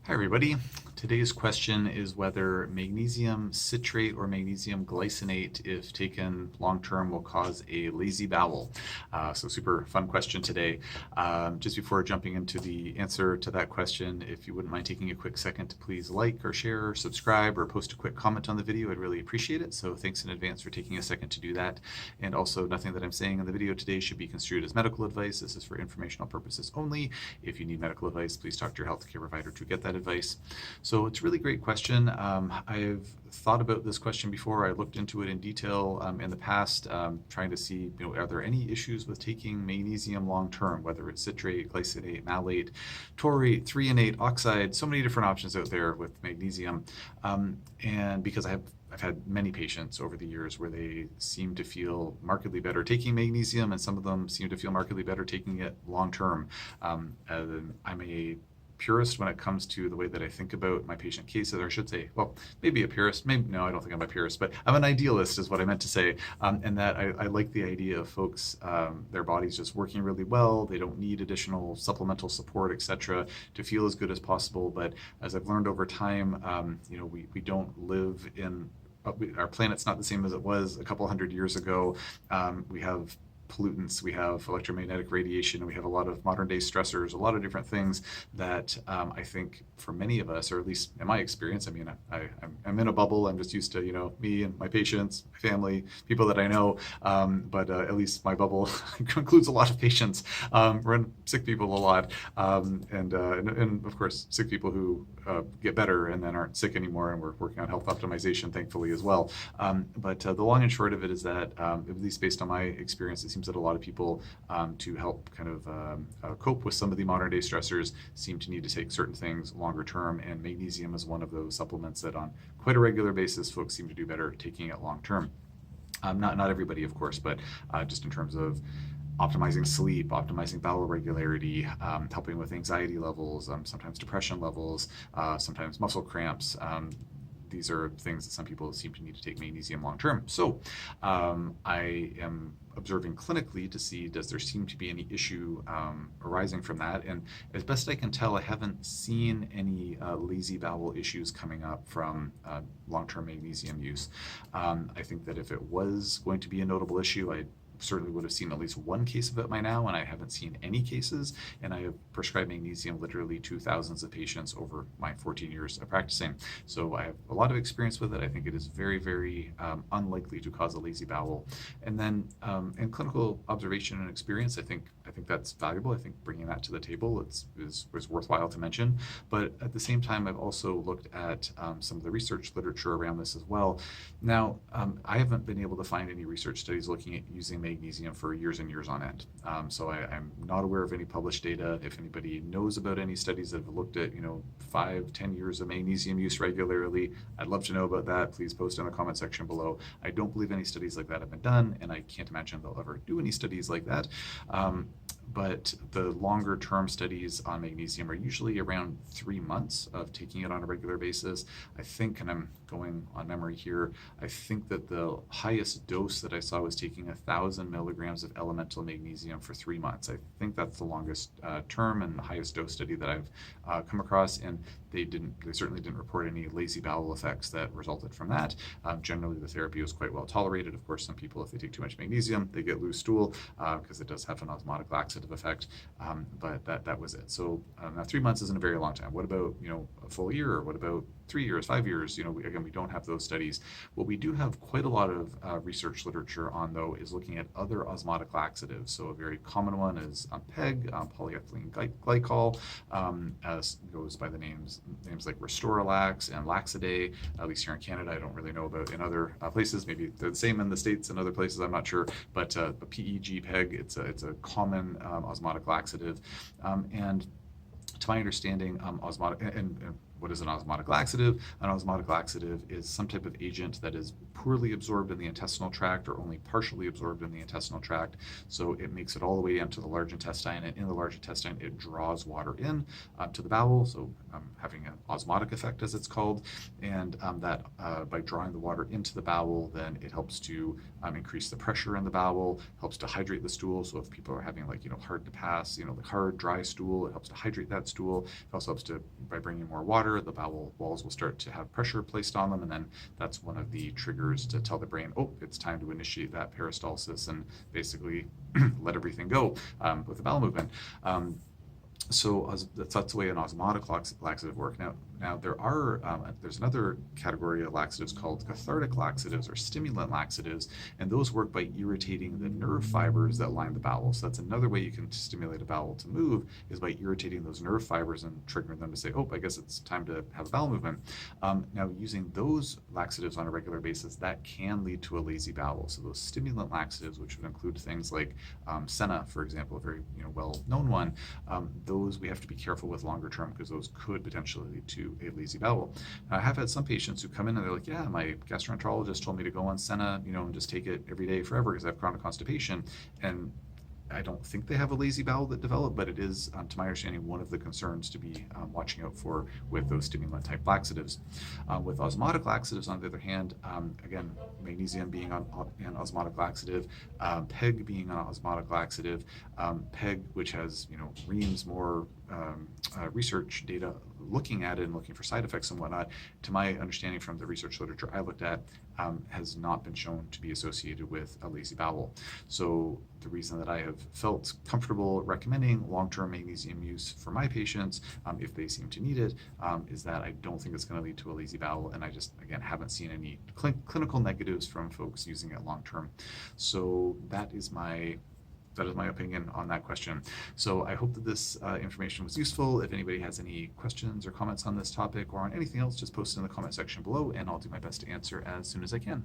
Hi everybody. Today's question is whether magnesium citrate or magnesium glycinate, if taken long-term, will cause a lazy bowel. So super fun question today. Just before jumping into the answer to that question, if you wouldn't mind taking a quick second to please like or share or subscribe or post a quick comment on the video, I'd really appreciate it. So thanks in advance for taking a second to do that. And also, nothing that I'm saying in the video today should be construed as medical advice. This is for informational purposes only. If you need medical advice, please talk to your healthcare provider to get that advice. So it's a really great question. I've thought about this question before. I looked into it in detail in the past, trying to see, are there any issues with taking magnesium long-term, whether it's citrate, glycinate, malate, taurate, threonate, oxide, so many different options out there with magnesium. And because I've had many patients over the years where they seem to feel markedly better taking magnesium, and some of them seem to feel markedly better taking it long-term. I'm a purist when it comes to the way that I think about my patient cases, or I should say, well, maybe a purist, maybe, no, I don't think I'm a purist, but I'm an idealist is what I meant to say, and that I like the idea of folks, their bodies just working really well, they don't need additional supplemental support, etc., to feel as good as possible. But as I've learned over time, we don't live in, our planet's not the same as it was a couple hundred years ago. We have pollutants, we have electromagnetic radiation, and we have a lot of modern day stressors, a lot of different things that I think for many of us, or at least in my experience, I mean, I'm in a bubble. I'm just used to, me and my patients, my family, people that I know, but at least my bubble includes a lot of patients, run sick people a lot, and of course, sick people who get better and then aren't sick anymore, and we're working on health optimization, thankfully, as well. But the long and short of it is that, at least based on my experience, it seems that a lot of people, to help kind of cope with some of the modern day stressors, seem to need to take certain things longer term, and magnesium is one of those supplements that on quite a regular basis folks seem to do better taking it long term. Not everybody, of course, but just in terms of optimizing sleep, optimizing bowel regularity, helping with anxiety levels, sometimes depression levels, sometimes muscle cramps. These are things that some people seem to need to take magnesium long term. So I am observing clinically to see, does there seem to be any issue arising from that? And as best I can tell, I haven't seen any lazy bowel issues coming up from long-term magnesium use. I think that if it was going to be a notable issue, I certainly would have seen at least one case of it by now, and I haven't seen any cases, and I have prescribed magnesium literally to thousands of patients over my 14 years of practicing. So I have a lot of experience with it. I think it is very, very unlikely to cause a lazy bowel. And then in clinical observation and experience, I think that's valuable. I think bringing that to the table is worthwhile to mention. But at the same time, I've also looked at some of the research literature around this as well. Now, I haven't been able to find any research studies looking at using magnesium for years and years on end. So I'm not aware of any published data. If anybody knows about any studies that have looked at, 5-10 years of magnesium use regularly, I'd love to know about that. Please post in the comment section below. I don't believe any studies like that have been done, and I can't imagine they'll ever do any studies like that. But the longer term studies on magnesium are usually around 3 months of taking it on a regular basis. I think, and I'm going on memory here, I think that the highest dose that I saw was taking 1,000 milligrams of elemental magnesium for 3 months. I think that's the longest term and the highest dose study that I've come across, and they certainly didn't report any lazy bowel effects that resulted from that. Generally, the therapy was quite well tolerated. Of course, some people, if they take too much magnesium, they get loose stool because it does have an osmotic laxative effect, but that was it. So now 3 months isn't a very long time. What about a full year, or what about 3 years, 5 years? Again, we don't have those studies. What we do have quite a lot of research literature on, though, is looking at other osmotic laxatives. So a very common one is PEG, polyethylene glycol, as goes by the names like Restoralax and Laxaday. At least here in Canada, I don't really know about in other places. Maybe they're the same in the States and other places, I'm not sure. But PEG, it's a common osmotic laxative, and to my understanding, osmotic and what is an osmotic laxative? An osmotic laxative is some type of agent that is poorly absorbed in the intestinal tract or only partially absorbed in the intestinal tract. So it makes it all the way into the large intestine, and in the large intestine, it draws water in to the bowel, so having an osmotic effect, as it's called, and that by drawing the water into the bowel, then it helps to increase the pressure in the bowel, helps to hydrate the stool. So if people are having like, hard to pass, like hard, dry stool, it helps to hydrate that stool. It also helps to, by bringing more water, the bowel walls will start to have pressure placed on them, and then that's one of the triggers to tell the brain, oh, it's time to initiate that peristalsis and basically let everything go with the bowel movement. So that's the way an osmotic laxative works. Now there's another category of laxatives called cathartic laxatives or stimulant laxatives, and those work by irritating the nerve fibers that line the bowel. So that's another way you can stimulate a bowel to move, is by irritating those nerve fibers and triggering them to say, oh, I guess it's time to have a bowel movement. Now, using those laxatives on a regular basis, that can lead to a lazy bowel. So those stimulant laxatives, which would include things like senna, for example, a very well-known one, those we have to be careful with longer term, because those could potentially lead to a lazy bowel. Now, I have had some patients who come in and they're like, yeah, my gastroenterologist told me to go on senna, and just take it every day forever because I have chronic constipation. And I don't think they have a lazy bowel that developed, but it is, to my understanding, one of the concerns to be watching out for with those stimulant type laxatives. With osmotic laxatives, on the other hand, again, magnesium being an osmotic laxative, PEG being an osmotic laxative, PEG, which has reams more research data looking at it and looking for side effects and whatnot, to my understanding from the research literature I looked at, has not been shown to be associated with a lazy bowel. So the reason that I have felt comfortable recommending long-term magnesium use for my patients, if they seem to need it, is that I don't think it's going to lead to a lazy bowel, and I just, again, haven't seen any clinical negatives from folks using it long-term. So that is my opinion on that question. So I hope that this information was useful. If anybody has any questions or comments on this topic or on anything else, just post it in the comment section below, and I'll do my best to answer as soon as I can.